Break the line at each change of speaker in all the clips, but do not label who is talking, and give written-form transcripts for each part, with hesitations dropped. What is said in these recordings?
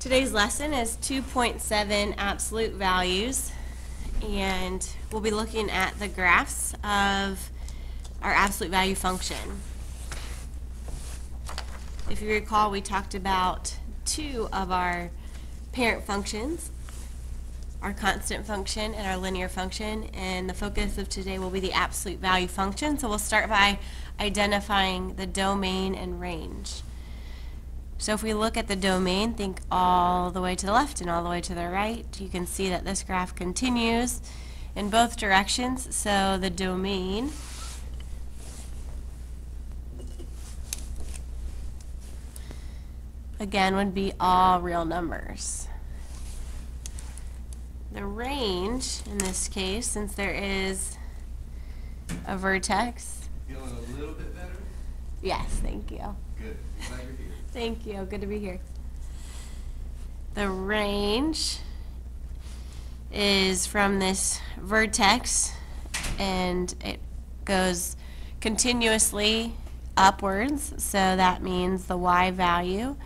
Today's lesson is 2.7 absolute values, and we'll be looking at the graphs of our absolute value function. If you recall, we talked about two of our parent functions, our constant function and our linear function, and the focus of today will be the absolute value function. So we'll start by identifying the domain and range. So if we look at the domain, think all the way to the left and all the way to the right. You can see that this graph continues in both directions. So the domain again would be all real numbers. The range, in this case, since there is a vertex.
Feeling a little bit better?
Yes, thank you.
Good. Glad you're here.
Thank you. Good to be here. The range is from this vertex, and it goes continuously upwards, so that means the y value.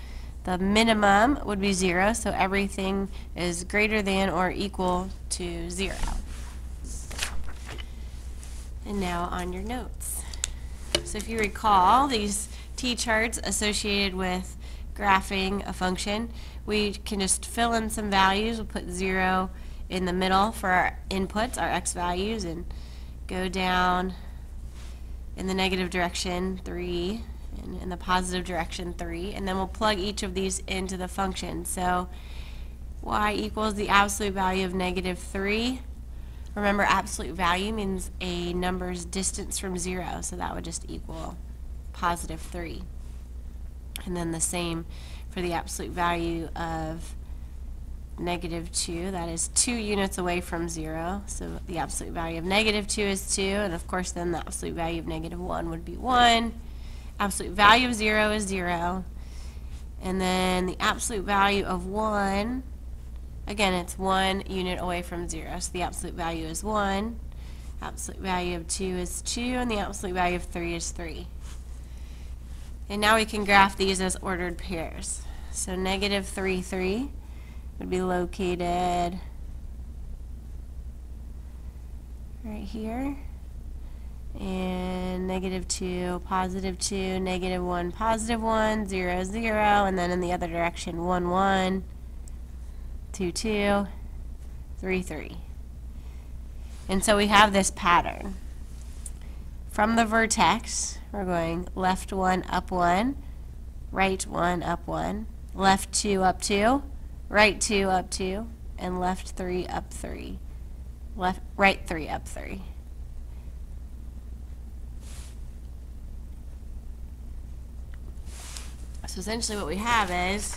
The minimum would be 0, so everything is greater than or equal to 0. And now on your notes. So if you recall, these t-charts associated with graphing a function, we can just fill in some values. We'll put 0 in the middle for our inputs, our x values, and go down in the negative direction 3, and in the positive direction 3, and then we'll plug each of these into the function. So y equals the absolute value of -3. Remember, absolute value means a number's distance from 0, so that would just equal +3. And then the same for the absolute value of -2. That is 2 units away from 0, so the absolute value of -2 is 2, and of course then the absolute value of -1 would be 1. Absolute value of 0 is 0, and then the absolute value of 1, again, it's 1 unit away from 0, so the absolute value is 1. Absolute value of 2 is 2, and the absolute value of 3 is 3. And now we can graph these as ordered pairs. So -3, 3 would be located right here, and -2, +2, -1, +1, 0, 0, and then in the other direction 1, 1, 2, 2, 3, 3. And so we have this pattern. From the vertex, we're going left 1, up 1, right 1, up 1, left 2, up 2, right 2, up 2, and left 3, up 3, right 3, up 3. So essentially what we have is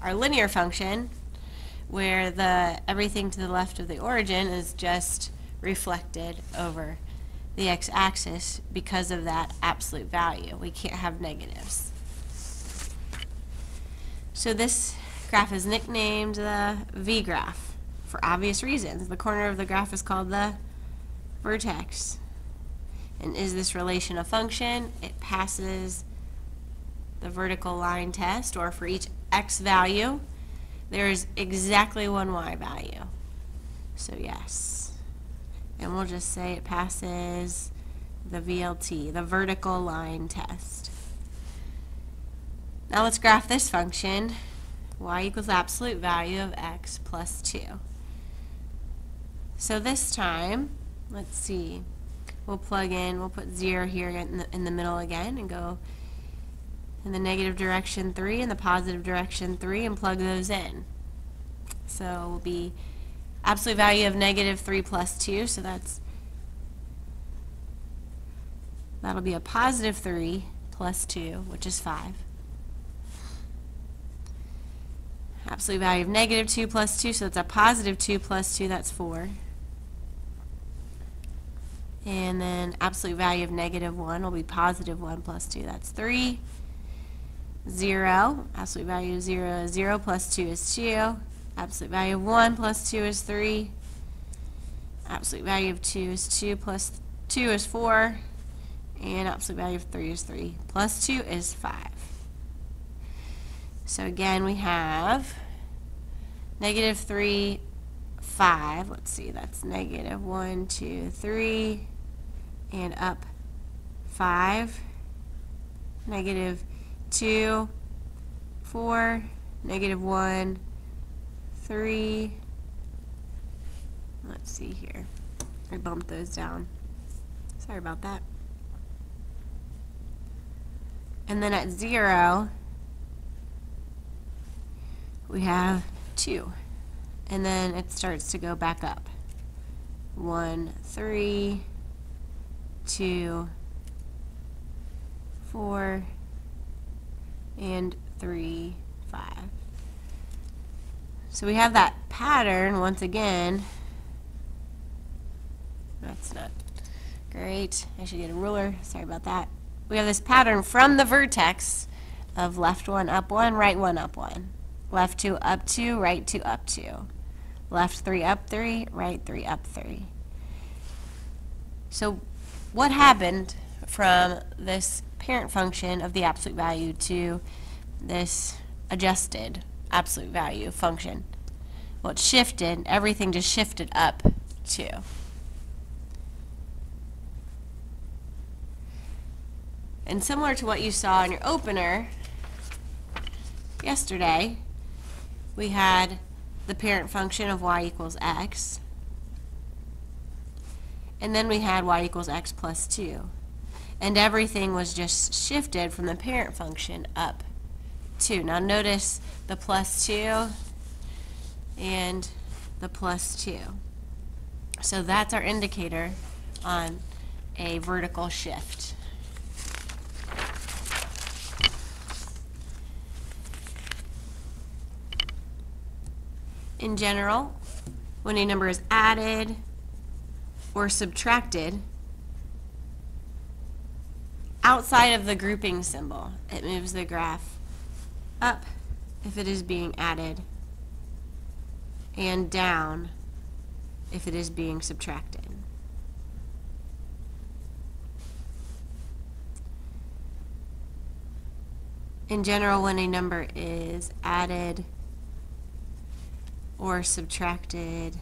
our linear function, where everything to the left of the origin is just reflected over the x-axis because of that absolute value. We can't have negatives. So this graph is nicknamed the V-graph for obvious reasons. The corner of the graph is called the vertex. And is this relation a function? It passes the vertical line test, or for each x value, there's exactly one y value. So yes. And we'll just say it passes the VLT, the vertical line test. Now let's graph this function, y equals absolute value of x plus 2. So this time, let's see, we'll plug in, we'll put 0 here in the middle again, and go in the negative direction 3 and the positive direction 3, and plug those in. So it will be absolute value of -3 plus 2, so that'll be a +3 plus 2, which is 5. Absolute value of -2 plus 2, so that's a +2 plus 2, that's 4. And then absolute value of -1 will be +1 plus 2, that's 3. 0, absolute value of 0 is 0 plus 2 is 2. Absolute value of 1 plus 2 is 3. Absolute value of 2 is 2 plus 2 is 4. And absolute value of 3 is 3. Plus 2 is 5. So again, we have negative 3, 5. Let's see, that's negative 1, 2, 3, and up 5. Negative 2, 4, negative 1, 3. Let's see here. I bumped those down. Sorry about that. And then at 0, we have 2. And then it starts to go back up. 1, 3, 2, 4, and 3, 5. So we have that pattern once again. That's not great. I should get a ruler. Sorry about that. We have this pattern from the vertex of left 1, up 1, right 1, up 1. Left 2, up 2, right 2, up 2. Left 3, up 3, right 3, up 3. So what happened from this parent function of the absolute value to this adjusted absolute value function? Well, it shifted. Everything just shifted up 2. And similar to what you saw in your opener yesterday, we had the parent function of y equals x, and then we had y equals x plus 2. And everything was just shifted from the parent function up 2. Now notice the plus 2 and the plus 2. So that's our indicator on a vertical shift. In general, when a number is added or subtracted outside of the grouping symbol, it moves the graph up if it is being added and down if it is being subtracted. In general, when a number is added or subtracted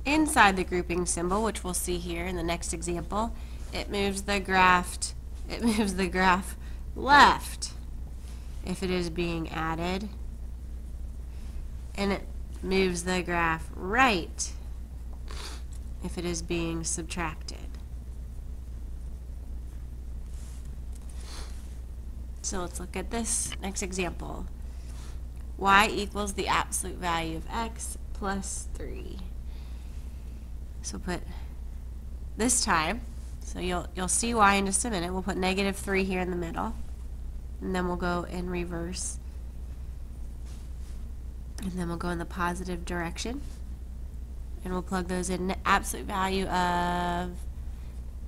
inside the grouping symbol, which we'll see here in the next example, it moves the graph left if it is being added, and it moves the graph right if it is being subtracted. So let's look at this next example. Y equals the absolute value of x plus 3. So put this time, so you'll see y in just a minute. We'll put negative 3 here in the middle, and then we'll go in reverse. And then we'll go in the positive direction, and we'll plug those in. Absolute value of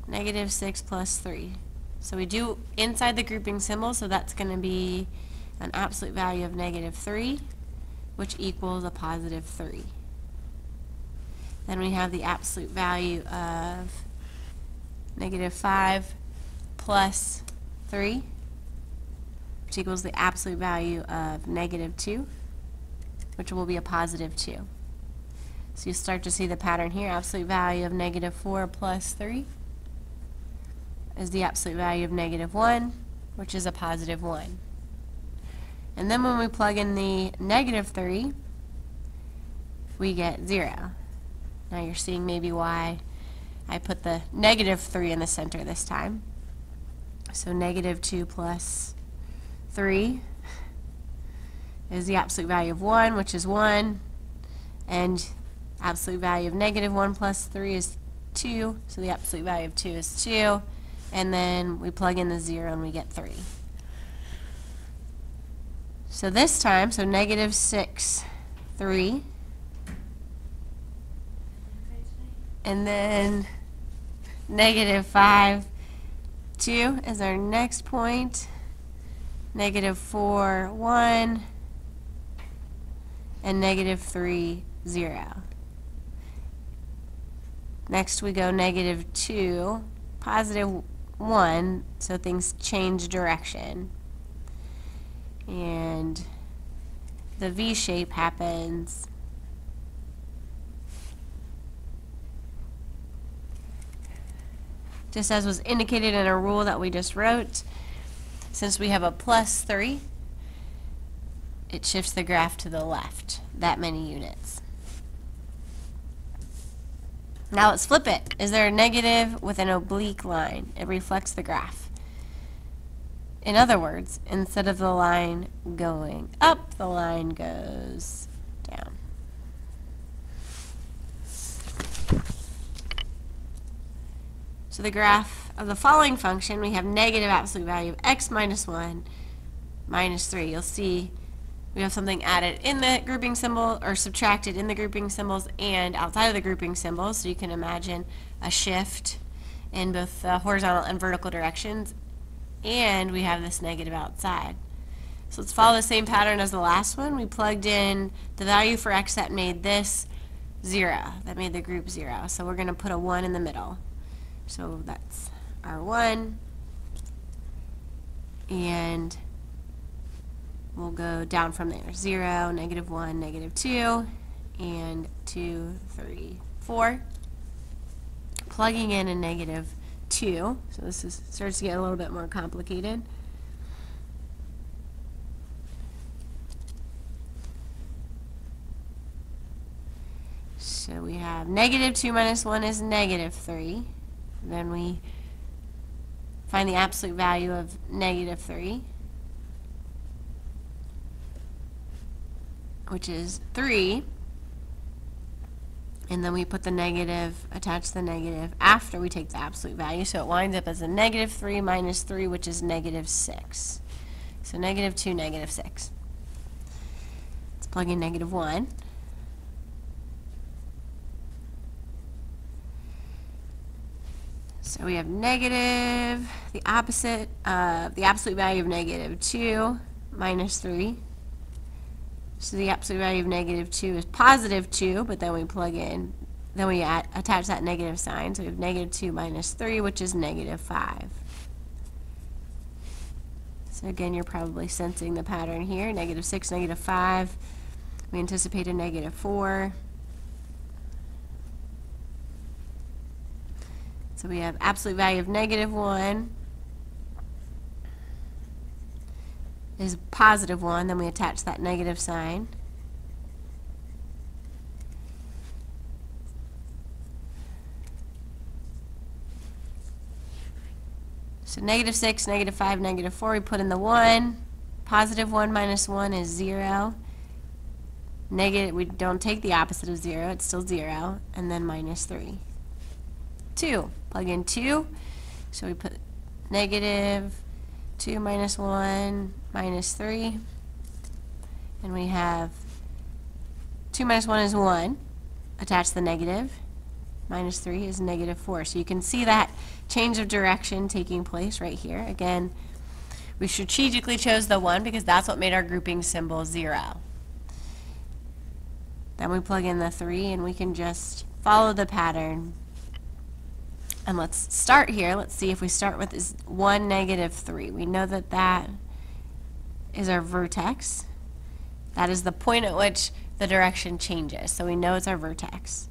negative 6 plus 3. So we do inside the grouping symbol, so that's going to be an absolute value of negative 3, which equals a positive 3. Then we have the absolute value of negative 5 plus 3, which equals the absolute value of negative 2, which will be a positive 2. So you start to see the pattern here. Absolute value of negative 4 plus 3 is the absolute value of negative 1, which is a positive 1. And then when we plug in the negative 3, we get 0. Now you're seeing maybe why I put the negative 3 in the center this time. So negative 2 plus 3 is the absolute value of 1, which is 1. And absolute value of negative 1 plus 3 is 2. So the absolute value of 2 is 2. And then we plug in the 0 and we get 3. So this time, so negative 6, 3. And then negative 5, 2 is our next point. Negative 4, 1. And negative 3, 0. Next we go negative 2, positive 1, so things change direction. and the V shape happens just as was indicated in a rule that we just wrote. Since we have a +3, it shifts the graph to the left that many units. Now let's flip it. Is there a negative with an oblique line? It reflects the graph. In other words, instead of the line going up, the line goes down. So the graph of the following function, we have negative absolute value of x minus 1 minus 3. You'll see we have something added in the grouping symbol or subtracted in the grouping symbols and outside of the grouping symbols. So you can imagine a shift in both the horizontal and vertical directions. And we have this negative outside. So let's follow the same pattern as the last one. We plugged in the value for x that made this 0, that made the group 0. So we're going to put a 1 in the middle. So that's our 1. And we'll go down from there. 0, negative 1, negative 2, and 2, 3, 4. Plugging in a negative 2. So this starts to get a little bit more complicated. So we have negative 2 minus 1 is negative 3. Then we find the absolute value of negative 3, which is 3. And then we put the negative, attach the negative after we take the absolute value. So it winds up as a negative 3 minus 3, which is negative 6. So negative 2, negative 6. Let's plug in negative 1. So we have negative, the opposite of the absolute value of negative 2 minus 3. So the absolute value of negative 2 is positive 2, but then we plug in, then we attach that negative sign. So we have negative 2 minus 3, which is negative 5. So again, you're probably sensing the pattern here. Negative 6, negative 5. We anticipate a negative 4. So we have absolute value of negative 1 is positive 1, then we attach that negative sign. So negative 6, negative 5, negative 4, we put in the 1. Positive 1 minus 1 is 0. Negative, we don't take the opposite of 0, it's still 0, and then minus 3. 2, plug in 2, so we put negative 2 minus 1 minus 3, and we have 2 minus 1 is 1, attach the negative, minus 3 is negative 4. So you can see that change of direction taking place right here. Again, we strategically chose the 1 because that's what made our grouping symbol 0. Then we plug in the 3 and we can just follow the pattern. And let's start here. Let's see if we start with is 1, negative 3. We know that that is our vertex. That is the point at which the direction changes. So we know it's our vertex.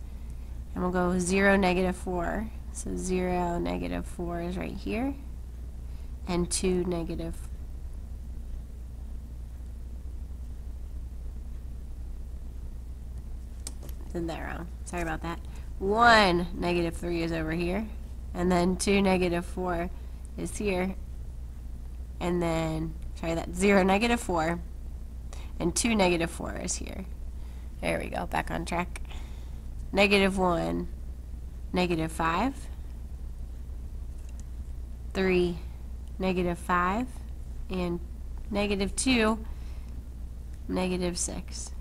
And we'll go 0, negative 4. So 0, negative 4 is right here. And 2, negative 4. Did that wrong. Sorry about that. 1, negative 3 is over here. And then 2, negative 4 is here. And then, sorry, that's 0, negative 4. And 2, negative 4 is here. There we go, back on track. Negative 1, negative 5. 3, negative 5. And negative 2, negative 6.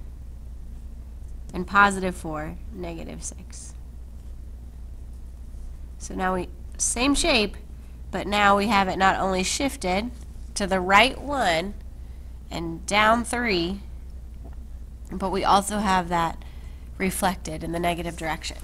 And positive 4, negative 6. So now we, same shape, but now we have it not only shifted to the right 1 and down 3, but we also have that reflected in the negative direction.